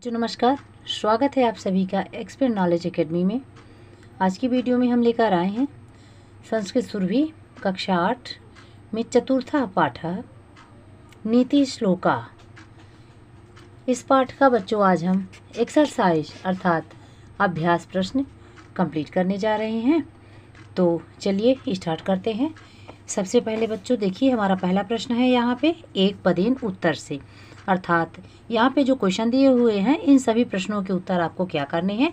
बच्चों नमस्कार, स्वागत है आप सभी का एक्सपर्ट नॉलेज एकेडमी में। आज की वीडियो में हम लेकर आए हैं संस्कृत सुरभि कक्षा 8 में चतुर्था पाठ नीति श्लोका। इस पाठ का बच्चों आज हम एक्सरसाइज अर्थात अभ्यास प्रश्न कंप्लीट करने जा रहे हैं। तो चलिए स्टार्ट करते हैं। सबसे पहले बच्चों देखिए, हमारा पहला प्रश्न है यहाँ पे एक पदेन उत्तर से, अर्थात यहाँ पे जो क्वेश्चन दिए हुए हैं इन सभी प्रश्नों के उत्तर आपको क्या करने हैं,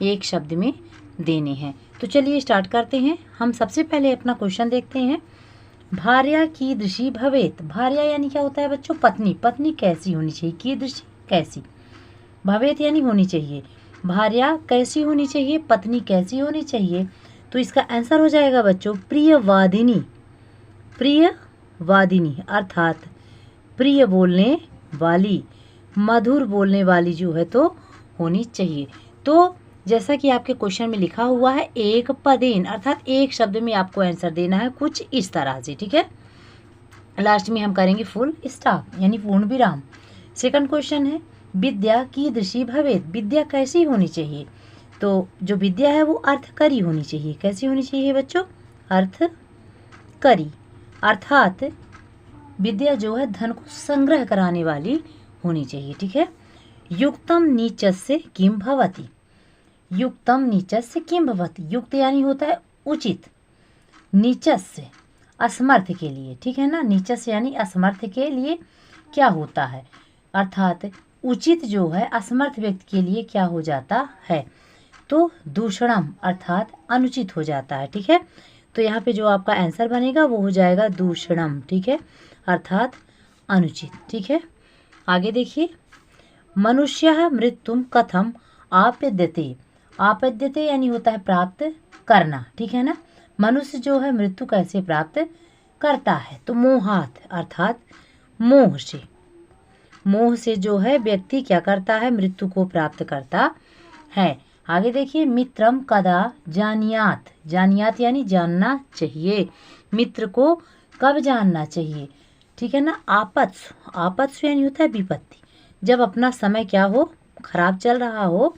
एक शब्द में देने हैं। तो चलिए स्टार्ट करते हैं। हम सबसे पहले अपना क्वेश्चन देखते हैं। भार्या कीदृशी भवेत। भार्या यानी क्या होता है बच्चों, पत्नी। पत्नी कैसी होनी चाहिए, कीदृशी कैसी, भवेत यानी होनी चाहिए। भार्या कैसी होनी चाहिए, पत्नी कैसी होनी चाहिए। तो इसका आंसर हो जाएगा बच्चों प्रियवादिनी। प्रियवादिनी अर्थात प्रिय बोलने वाली, मधुर बोलने वाली जो है तो होनी चाहिए। तो जैसा कि आपके क्वेश्चन में लिखा हुआ है एक पदेन अर्थात एक शब्द में आपको आंसर देना है कुछ इस तरह से, ठीक है। लास्ट में हम करेंगे फुल स्टॉप यानी पूर्ण विराम। सेकंड क्वेश्चन है विद्या कीदृशी भवेत। विद्या कैसी होनी चाहिए। तो जो विद्या है वो अर्थकरी होनी चाहिए। कैसी होनी चाहिए बच्चों, अर्थकरी अर्थात विद्या जो है धन को संग्रह कराने वाली होनी चाहिए, ठीक है। युक्तम नीचस्य किम भवति। युक्तम नीचस्य किम भवति। युक्त यानी होता है उचित, नीचस्य असमर्थ के लिए, ठीक है ना। नीचस्य यानी असमर्थ के लिए क्या होता है, अर्थात उचित जो है असमर्थ व्यक्ति के लिए क्या हो जाता है, तो दूषणम अर्थात अनुचित हो जाता है, ठीक है। तो यहाँ पे जो आपका आंसर बनेगा वो हो जाएगा दूषणम, ठीक है, अर्थात अनुचित, ठीक है। आगे देखिए, मनुष्य मृत्युम कथम आपद्यते। आपद्यते यानी होता है प्राप्त करना, ठीक है ना। मनुष्य जो है मृत्यु कैसे प्राप्त करता है, तो मोहात अर्थात मोह से। मोह से जो है व्यक्ति क्या करता है, मृत्यु को प्राप्त करता है। आगे देखिए, मित्रम कदा जानियात। जानियात यानी जानना चाहिए। मित्र को कब जानना चाहिए, ठीक है ना। आपत्स, आपत्स यानी होता है विपत्ति। जब अपना समय क्या हो, खराब चल रहा हो,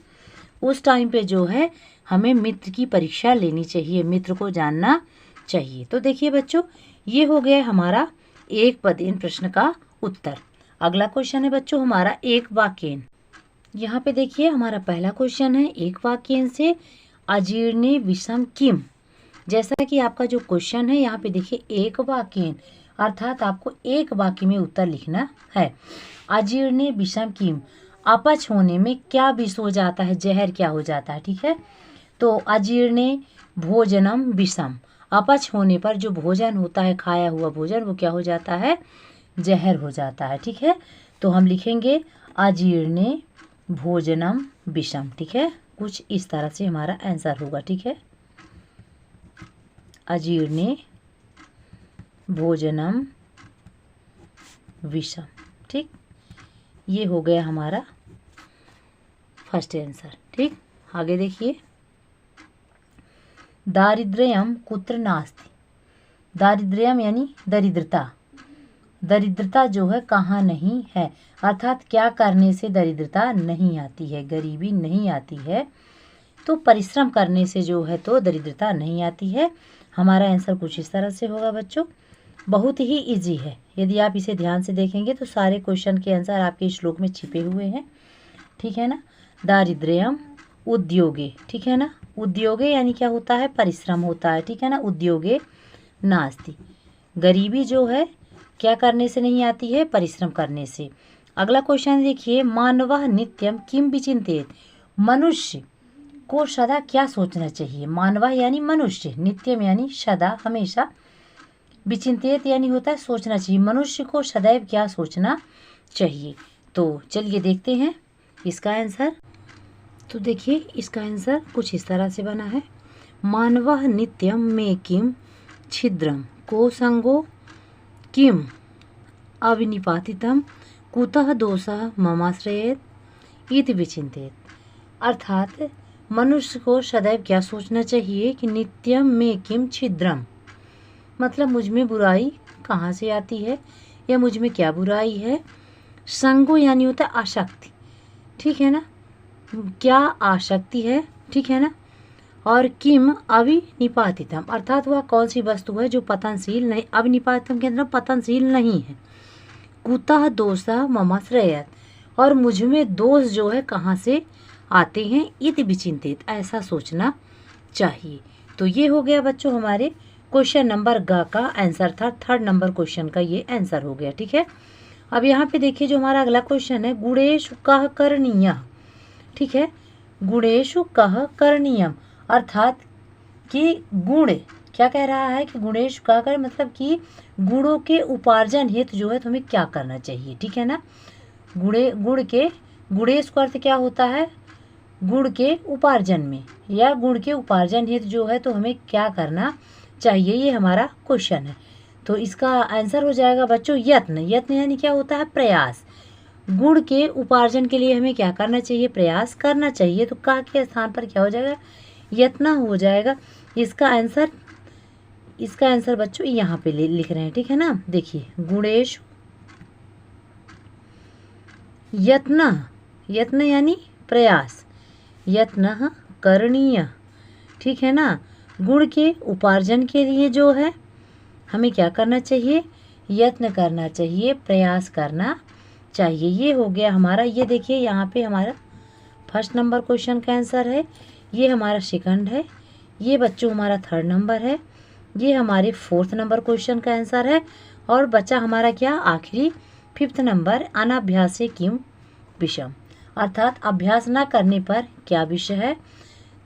उस टाइम पे जो है हमें मित्र की परीक्षा लेनी चाहिए, मित्र को जानना चाहिए। तो देखिए बच्चों, ये हो गया हमारा एक पदेन प्रश्न का उत्तर। अगला क्वेश्चन है बच्चों हमारा एक वाक्यन। यहाँ पे देखिए हमारा पहला क्वेश्चन है एक वाक्यन से अजीर्णे विषम किम। जैसा कि आपका जो क्वेश्चन है यहाँ पे देखिए एक वाक्यन अर्थात आपको एक वाक्य में उत्तर लिखना है। अजीर्णे विषम किम, अपच होने में क्या विष हो जाता है, जहर क्या हो जाता है, ठीक है। तो अजीर्णे भोजनम विषम, अपच होने पर जो भोजन होता है, खाया हुआ भोजन, वो क्या हो जाता है, जहर हो जाता है, ठीक है। तो हम लिखेंगे अजीर्णे भोजनम विषम, ठीक है। कुछ इस तरह से हमारा आंसर होगा, ठीक है। अजीर्णे भोजनम विषम, ठीक। ये हो गया हमारा फर्स्ट आंसर, ठीक। आगे देखिए, दारिद्र्यम कुत्र नास्ति। दारिद्र्यम यानी दरिद्रता। दरिद्रता जो है कहाँ नहीं है, अर्थात क्या करने से दरिद्रता नहीं आती है, गरीबी नहीं आती है। तो परिश्रम करने से जो है तो दरिद्रता नहीं आती है। हमारा आंसर कुछ इस तरह से होगा बच्चों। बहुत ही इजी है, यदि आप इसे ध्यान से देखेंगे तो सारे क्वेश्चन के आंसर आपके श्लोक में छिपे हुए हैं, ठीक है ना। दारिद्र्यम उद्योगे, ठीक है ना। उद्योगे यानी क्या होता है, परिश्रम होता है, ठीक है ना। उद्योगे नास्ति, गरीबी जो है क्या करने से नहीं आती है, परिश्रम करने से। अगला क्वेश्चन देखिए, मानवः नित्यम किम विचिंतेत। मनुष्य को सदा क्या सोचना चाहिए। मानवः यानी मनुष्य, नित्यम यानी सदा हमेशा, विचिंतेत यानी होता है सोचना चाहिए। मनुष्य को सदैव क्या सोचना चाहिए। तो चलिए देखते हैं इसका आंसर। तो देखिए इसका आंसर कुछ इस तरह से बना है। मानवः नित्यम में किम छिद्रम को संगो किम अविनिपातितम कुतः दोषः ममाश्रयेत इति विचिंतेत। अर्थात मनुष्य को सदैव क्या सोचना चाहिए कि नित्यम में किम छिद्रम, मतलब मुझ में बुराई कहाँ से आती है या मुझ में क्या बुराई है। संगो यानी होता है आसक्ति, ठीक है ना, क्या आसक्ति है, ठीक है ना, और किम अविनिपातितम अर्थात वह कौन सी वस्तु है जो पतनशील नहीं, अविनिपातितम के अंदर पतनशील नहीं है। कुतः दोषः मम श्रेयत, और मुझ में दोष जो है कहाँ से आते हैं, इति विचिंतित, ऐसा सोचना चाहिए। तो ये हो गया बच्चों हमारे क्वेश्चन नंबर ग का आंसर था, 3rd नंबर क्वेश्चन का ये आंसर हो गया। ठीक है, अब यहाँ पे देखिए जो हमारा अगला क्वेश्चन है, गुणेषु कः करणीय। ठीक है, गुणेषु कः करणीयम अर्थात कि गुण क्या कह रहा है कि गुणेषु कः कर मतलब कि गुणों के उपार्जन हेतु जो है तुम्हें क्या करना चाहिए। ठीक है ना, गुणेश का अर्थ क्या होता है, गुण के उपार्जन में या गुण के उपार्जन हेतु जो है तो हमें क्या करना चाहिए, ये हमारा क्वेश्चन है। तो इसका आंसर हो जाएगा बच्चों यत्न। यत्न यानी क्या होता है, प्रयास। गुण के उपार्जन के लिए हमें क्या करना चाहिए, प्रयास करना चाहिए। तो का के स्थान पर क्या हो जाएगा, यत्न हो जाएगा। इसका आंसर बच्चों यहाँ पे लिख रहे हैं। ठीक है ना, देखिए गुणेश यत्न यानी प्रयास, यत्न करणीय। ठीक है ना, गुण के उपार्जन के लिए जो है हमें क्या करना चाहिए, यत्न करना चाहिए, प्रयास करना चाहिए। ये हो गया हमारा, ये देखिए यहाँ पे हमारा 1st नंबर क्वेश्चन का आंसर है, ये हमारा 2nd है, ये बच्चों हमारा 3rd नंबर है, ये हमारे 4th नंबर क्वेश्चन का आंसर है, और बचा हमारा क्या आखिरी 5th नंबर, अनाभ्यासे किम विषम अर्थात अभ्यास न करने पर क्या विषय है,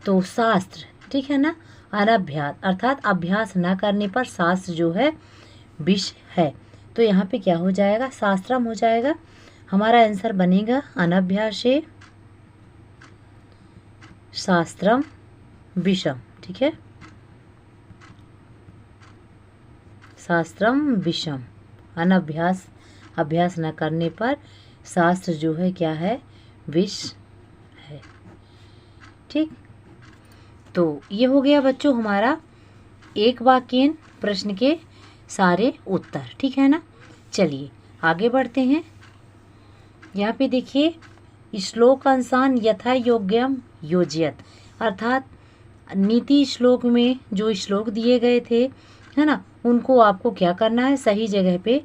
तो शास्त्र। ठीक है ना, अनभ्यास अर्थात अभ्यास न करने पर शास्त्र जो है विषय है। तो यहाँ पे क्या हो जाएगा, शास्त्रम हो जाएगा, हमारा आंसर बनेगा अनभ्यासे शास्त्रम विषम। ठीक है, शास्त्रम विषम, अभ्यास न करने पर शास्त्र जो है क्या है, विष है। ठीक, तो ये हो गया बच्चों हमारा एक वाक्य प्रश्न के सारे उत्तर। ठीक है ना, चलिए आगे बढ़ते हैं। यहाँ पे देखिए श्लोक अंशान यथा योग्यम योजयत अर्थात नीति श्लोक में जो श्लोक दिए गए थे है ना, उनको आपको क्या करना है, सही जगह पे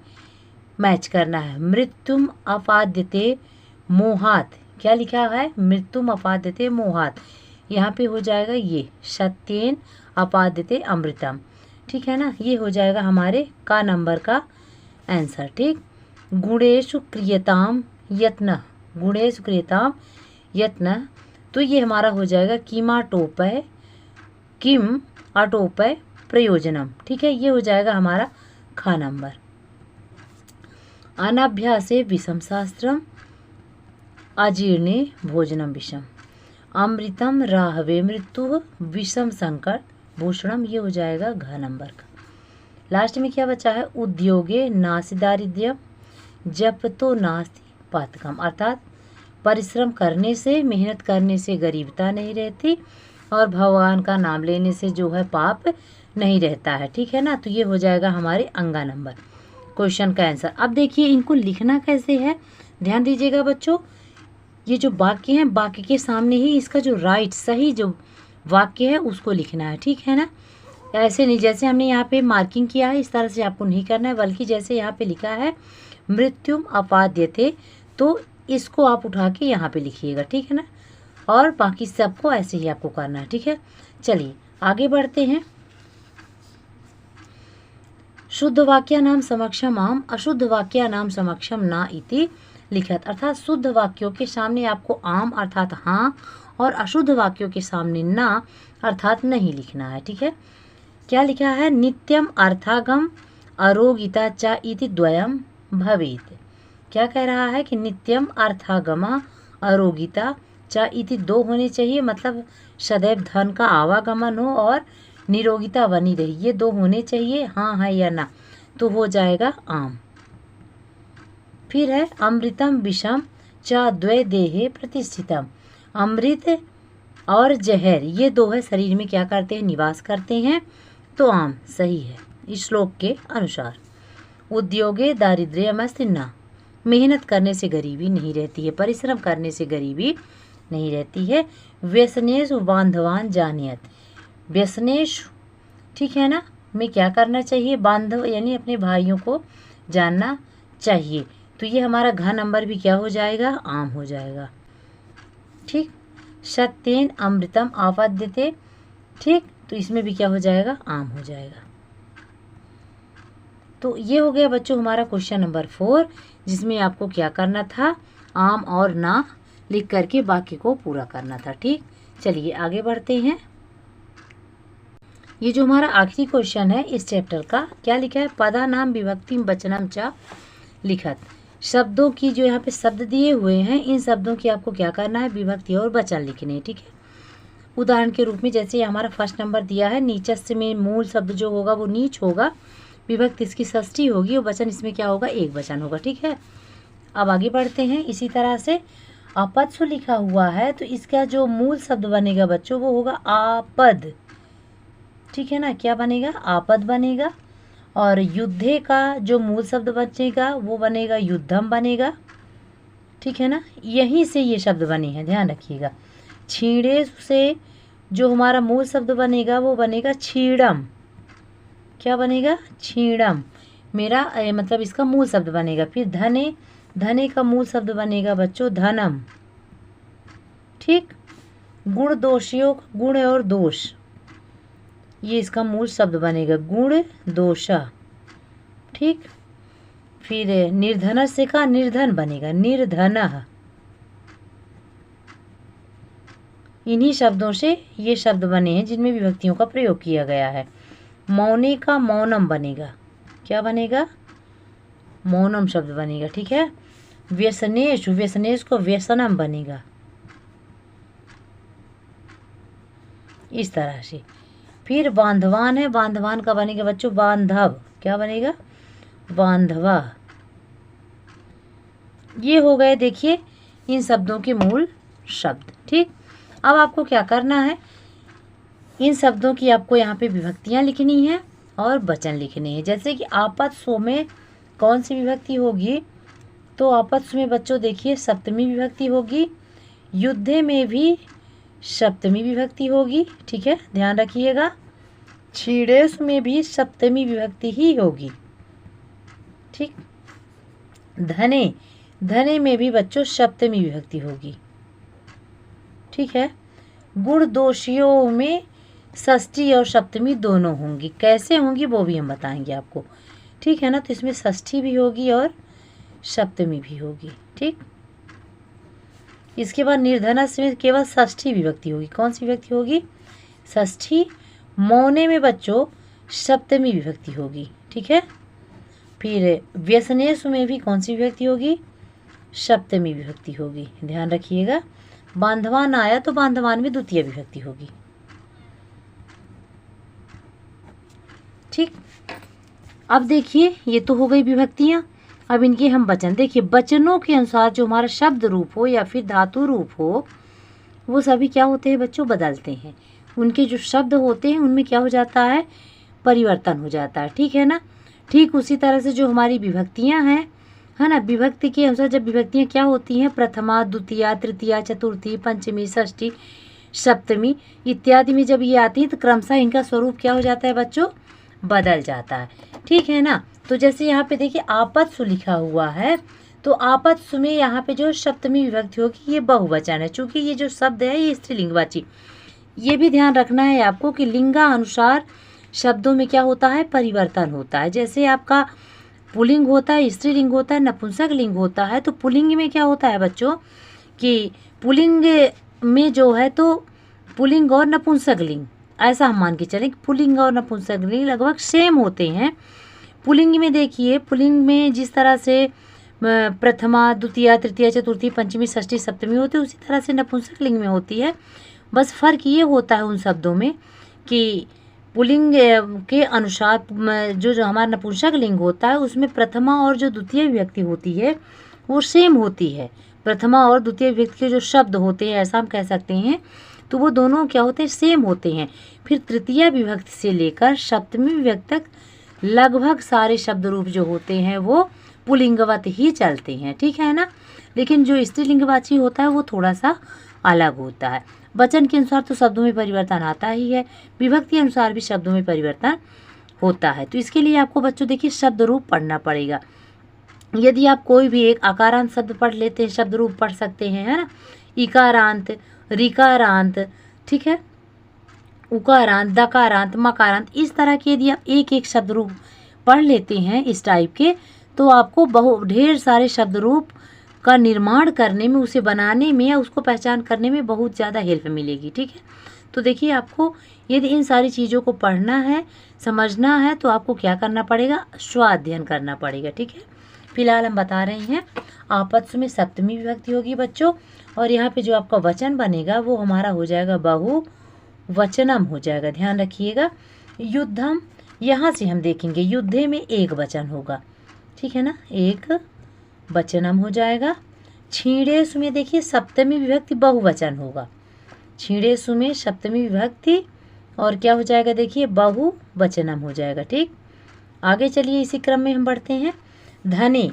मैच करना है। मृत्युम अपाद्यते मोहात, क्या लिखा है, मृत्युम अपाद्यते मोहात, यहाँ पे हो जाएगा ये सत्येन अपाद्यते अमृतम। ठीक है ना, ये हो जाएगा हमारे का नंबर का आंसर। ठीक, गुणेषु क्रियताम यत्न, गुणेषु क्रियताम यत्न, तो ये हमारा हो जाएगा किम अटोपय प्रयोजनम। ठीक है, ये हो जाएगा हमारा खा नंबर। अनाभ्यासे विषम शास्त्रम अजीर्णे भोजनम विषम, अमृतम राहवे मृत्यु विषम संकट भूषणम, ये हो जाएगा घ नंबर का। लास्ट में क्या बचा है, उद्योगे नास्ति दारिद्र्यम जपतो नास्ति पातकम अर्थात परिश्रम करने से, मेहनत करने से गरीबता नहीं रहती, और भगवान का नाम लेने से जो है पाप नहीं रहता है। ठीक है ना, तो ये हो जाएगा हमारे अंगा नंबर क्वेश्चन का आंसर। अब देखिए इनको लिखना कैसे है, ध्यान दीजिएगा बच्चों, ये जो वाक्य हैं वाक्य के सामने ही इसका जो राइट सही जो वाक्य है उसको लिखना है। ठीक है ना, ऐसे नहीं जैसे हमने यहाँ पे मार्किंग किया है इस तरह से आपको नहीं करना है, बल्कि जैसे यहाँ पे लिखा है मृत्युम अपाद्यते, तो इसको आप उठा के यहाँ पे लिखिएगा। ठीक है ना, और बाकी सबको ऐसे ही आपको करना है। ठीक है, चलिए आगे बढ़ते हैं। शुद्ध वाक्या नाम समक्षम आम, अशुद्ध वाक्या नाम समक्षम ना इति लिखत अर्थात शुद्ध वाक्यों के सामने आपको आम अर्थात हाँ, और अशुद्ध वाक्यों के सामने ना अर्थात नहीं लिखना है। ठीक है, क्या लिखा है, नित्यम अर्थागम अरोगिता च इति द्वयम भवेत्, क्या कह रहा है कि नित्यम अर्थागमा अरोगिता च इति 2 होने चाहिए, मतलब सदैव धन का आवागमन हो और निरोगिता बनी रही, ये 2 होने चाहिए, हाँ है या ना, तो हो जाएगा आम। फिर है अमृतम विषम च द्वै देहे प्रतिष्ठितम, अमृत और जहर ये 2 है शरीर में क्या करते हैं, निवास करते हैं, तो आम सही है इस श्लोक के अनुसार। उद्योगे दारिद्र्यमस्ति न, मेहनत करने से गरीबी नहीं रहती है, परिश्रम करने से गरीबी नहीं रहती है। व्यसनेषु बांधवान जानियत, व्यसनेषु, ठीक है ना, में क्या करना चाहिए, बांधव यानी अपने भाइयों को जानना चाहिए। तो ये हमारा घ नंबर भी क्या हो जाएगा, आम हो जाएगा। ठीक, सत्येन अमृतम आपद्यते, ठीक, तो इसमें भी क्या हो जाएगा, आम हो जाएगा। तो ये हो गया बच्चों हमारा क्वेश्चन नंबर 4, जिसमें आपको क्या करना था, आम और ना लिख करके बाकी को पूरा करना था। ठीक, चलिए आगे बढ़ते हैं। ये जो हमारा आखिरी क्वेश्चन है इस चैप्टर का, क्या लिखा है, पदा नाम विभक्तिम वचनम च लिखत। शब्दों की जो यहाँ पे शब्द दिए हुए हैं, इन शब्दों की आपको क्या करना है, विभक्ति और वचन लिखने हैं। ठीक है, उदाहरण के रूप में जैसे हमारा फर्स्ट नंबर दिया है, नीचस्य में मूल शब्द जो होगा वो नीच होगा, विभक्ति इसकी षष्ठी होगी और वचन इसमें क्या होगा, एक वचन होगा। ठीक है, अब आगे बढ़ते हैं। इसी तरह से अपत्सु लिखा हुआ है, तो इसका जो मूल शब्द बनेगा बच्चों वो होगा आपद। ठीक है ना, क्या बनेगा, आपद बनेगा। और युद्धे का जो मूल शब्द बचेगा वो बनेगा युद्धम बनेगा। ठीक है ना, यहीं से ये शब्द बने हैं, ध्यान रखिएगा। छीड़े से जो हमारा मूल शब्द बनेगा वो बनेगा छीड़म। क्या बनेगा, छीड़म, मेरा मतलब इसका मूल शब्द बनेगा। फिर धने, धने का मूल शब्द बनेगा बच्चों धनम। ठीक, गुण दोषियों, गुण और दोष, ये इसका मूल शब्द बनेगा गुण दोषा। ठीक, फिर निर्धन से का निर्धन बनेगा निर्धनः। इन्हीं शब्दों से ये शब्द बने हैं जिनमें विभक्तियों का प्रयोग किया गया है। मौने का मौनम बनेगा, क्या बनेगा, मौनम शब्द बनेगा। ठीक है, व्यसनेश, व्यसनेश को व्यसनम बनेगा, इस तरह से। फिर बांधवान है, बांधवान का बनेगा बच्चों बांधव, क्या बनेगा, बांधवा। ये हो गए देखिए इन शब्दों के मूल शब्द। ठीक, अब आपको क्या करना है, इन शब्दों की आपको यहाँ पे विभक्तियाँ लिखनी है और वचन लिखने हैं। जैसे कि आपत्सु में कौन सी विभक्ति होगी, तो आपत्सु में बच्चों देखिए सप्तमी विभक्ति होगी, युद्धे में भी सप्तमी विभक्ति होगी। ठीक है, ध्यान रखिएगा। छीड़ेस में भी सप्तमी विभक्ति ही होगी। ठीक, धने, धने में भी बच्चों सप्तमी विभक्ति होगी। ठीक है, गुण दोषियों में षष्ठी और सप्तमी दोनों होंगी। कैसे होंगी वो भी हम बताएंगे आपको। ठीक है ना, तो इसमें षष्ठी भी होगी और सप्तमी भी होगी। ठीक, इसके बाद निर्धनस में केवल षष्ठी विभक्ति होगी। कौन सी विभक्ति होगी, षष्ठी। मौने में बच्चों सप्तमी विभक्ति होगी। ठीक है, फिर व्यसनेश में भी कौन सी विभक्ति होगी, सप्तमी विभक्ति होगी, ध्यान रखिएगा। बांधवान आया तो बांधवान में द्वितीय विभक्ति होगी। ठीक, अब देखिए ये तो हो गई विभक्तियाँ। अब इनके हम वचन देखिए, वचनों के अनुसार जो हमारा शब्द रूप हो या फिर धातु रूप हो वो सभी क्या होते हैं बच्चों, बदलते हैं। उनके जो शब्द होते हैं उनमें क्या हो जाता है, परिवर्तन हो जाता है। ठीक है ना, ठीक उसी तरह से जो हमारी विभक्तियाँ हैं, है ना, विभक्ति के अनुसार जब विभक्तियाँ क्या होती हैं, प्रथमा, द्वितीया, तृतीया, चतुर्थी, पंचमी, षष्ठी, सप्तमी इत्यादि में जब ये आती है तो क्रमशः इनका स्वरूप क्या हो जाता है बच्चों, बदल जाता है। ठीक है ना, तो जैसे यहाँ पे देखिए आपत्सु लिखा हुआ है, तो आपत्सु में यहाँ पे जो सप्तमी विभक्ति होगी ये बहुवचन है। चूंकि ये जो शब्द है ये स्त्रीलिंगवाची, ये भी ध्यान रखना है आपको कि लिंगा अनुसार शब्दों में क्या होता है, परिवर्तन होता है। जैसे आपका पुल्लिंग होता है, स्त्रीलिंग होता है, नपुंसक लिंग होता है। तो पुल्लिंग में क्या होता है बच्चों कि पुल्लिंग में जो है तो पुल्लिंग और नपुंसक लिंग, ऐसा हम मान के चलें, पुल्लिंग और नपुंसक लिंग लगभग सेम होते हैं। पुल्लिंग में देखिए, पुल्लिंग में जिस तरह से प्रथमा, द्वितीया, तृतीया, चतुर्थी, पंचमी, षष्ठी, सप्तमी होती है, उसी तरह से नपुंसक लिंग में होती है। बस फर्क ये होता है उन शब्दों में कि पुल्लिंग के अनुसार जो हमारा नपुंसक लिंग होता है उसमें प्रथमा और जो द्वितीय विभक्ति होती है वो सेम होती है। प्रथमा और द्वितीय विभक्ति के जो शब्द होते हैं ऐसा हम कह सकते हैं, तो वो दोनों क्या होते हैं, सेम होते हैं। फिर तृतीय विभक्ति से लेकर सप्तमी विभक्ति तक लगभग सारे शब्द रूप जो होते हैं वो पुल्लिंगवत ही चलते हैं, ठीक है ना। लेकिन जो स्त्रीलिंगवाची होता है वो थोड़ा सा अलग होता है। वचन के अनुसार तो शब्दों में परिवर्तन आता ही है, विभक्ति के अनुसार भी शब्दों में परिवर्तन होता है। तो इसके लिए आपको बच्चों देखिए शब्द रूप पढ़ना पड़ेगा। यदि आप कोई भी एक आकारांत शब्द पढ़ लेते हैं, शब्द रूप पढ़ सकते हैं, है ना। इकारांत, रिकारांत, ठीक है, उकारांत, दकारांत, मकारांत, इस तरह के यदि आप एक एक शब्द रूप पढ़ लेते हैं इस टाइप के, तो आपको ढेर सारे शब्द रूप का निर्माण करने में, उसे बनाने में या उसको पहचान करने में बहुत ज़्यादा हेल्प मिलेगी, ठीक है। तो देखिए आपको यदि इन सारी चीज़ों को पढ़ना है, समझना है, तो आपको क्या करना पड़ेगा, स्वाध्ययन करना पड़ेगा, ठीक है। फिलहाल हम बता रहे हैं आपत्ति में सप्तमी विभक्ति होगी बच्चों, और यहाँ पे जो आपका वचन बनेगा वो हमारा हो जाएगा बहुवचनम हो जाएगा, ध्यान रखिएगा। युद्धम, यहाँ से हम देखेंगे युद्धे में एक वचन होगा, ठीक है ना, एक वचनम हो जाएगा। छीणेसु में देखिए सप्तमी विभक्ति बहुवचन होगा, छीणेसु में सप्तमी विभक्ति और क्या हो जाएगा देखिए बहुवचनम हो जाएगा, ठीक। आगे चलिए इसी क्रम में हम बढ़ते हैं। धने,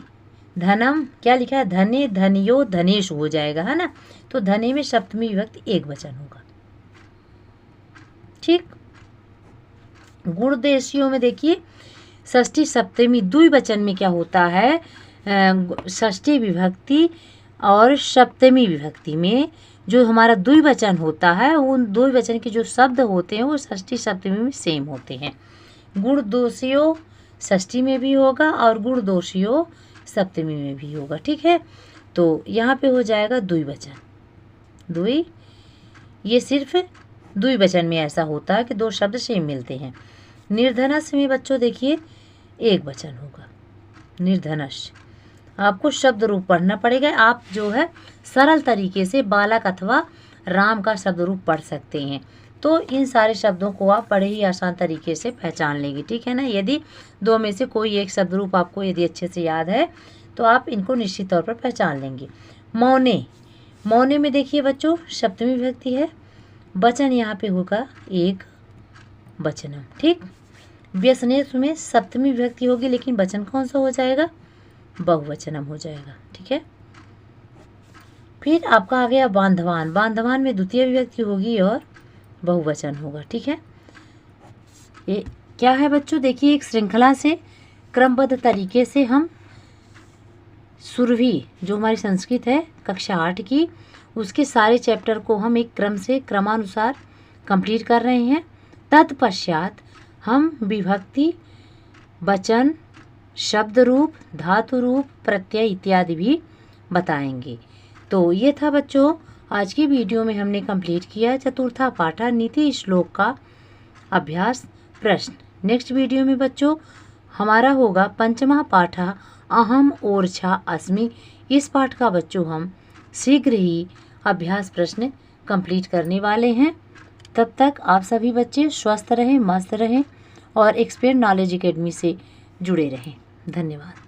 धनम क्या लिखा है, धने, धनियो, धनेश हो जाएगा, है ना। तो धने में सप्तमी विभक्ति एक वचन होगा, ठीक। गुणदेशियों में देखिए षष्ठी सप्तमी द्विवचन में क्या होता है, षष्ठी विभक्ति और सप्तमी विभक्ति में जो हमारा द्विवचन होता है, उन द्विवचन के जो शब्द होते हैं वो षष्ठी सप्तमी में सेम होते हैं। गुण दोषियों षष्ठी में भी होगा और गुण दोषियों सप्तमी में भी होगा, ठीक है। तो यहाँ पे हो जाएगा द्वि, ये सिर्फ द्विवचन में ऐसा होता है कि दो शब्द सेम मिलते हैं। निर्धनस में बच्चों देखिए एक वचन होगा, निर्धनस। आपको शब्द रूप पढ़ना पड़ेगा। आप जो है सरल तरीके से बालक अथवा राम का शब्द रूप पढ़ सकते हैं, तो इन सारे शब्दों को आप बड़े ही आसान तरीके से पहचान लेंगे, ठीक है ना। यदि दो में से कोई एक शब्द रूप आपको यदि अच्छे से याद है तो आप इनको निश्चित तौर पर पहचान लेंगे। मौने, मौने में देखिए बच्चों सप्तमी विभक्ति है, वचन यहाँ पे होगा एक वचनम, ठीक। व्यसनेश में सप्तमी विभक्ति होगी लेकिन वचन कौन सा हो जाएगा, बहुवचनम हो जाएगा, ठीक है। फिर आपका आ गया बांधवान, बांधवान में द्वितीय विभक्ति होगी और बहुवचन होगा, ठीक है। ये क्या है बच्चों देखिए एक श्रृंखला से क्रमबद्ध तरीके से हम सुरभि जो हमारी संस्कृत है कक्षा 8 की, उसके सारे चैप्टर को हम एक क्रम से क्रमानुसार कंप्लीट कर रहे हैं। तत्पश्चात हम विभक्ति, वचन, शब्द रूप, धातु रूप, प्रत्यय इत्यादि भी बताएंगे। तो ये था बच्चों आज की वीडियो में हमने कंप्लीट किया चतुर्था पाठा नीति श्लोक का अभ्यास प्रश्न। नेक्स्ट वीडियो में बच्चों हमारा होगा पंचमा पाठा अहम ओरछा अस्मि। इस पाठ का बच्चों हम शीघ्र ही अभ्यास प्रश्न कंप्लीट करने वाले हैं। तब तक आप सभी बच्चे स्वस्थ रहें, मस्त रहें और एक्सपर्ट नॉलेज एकेडमी से जुड़े रहें। धन्यवाद।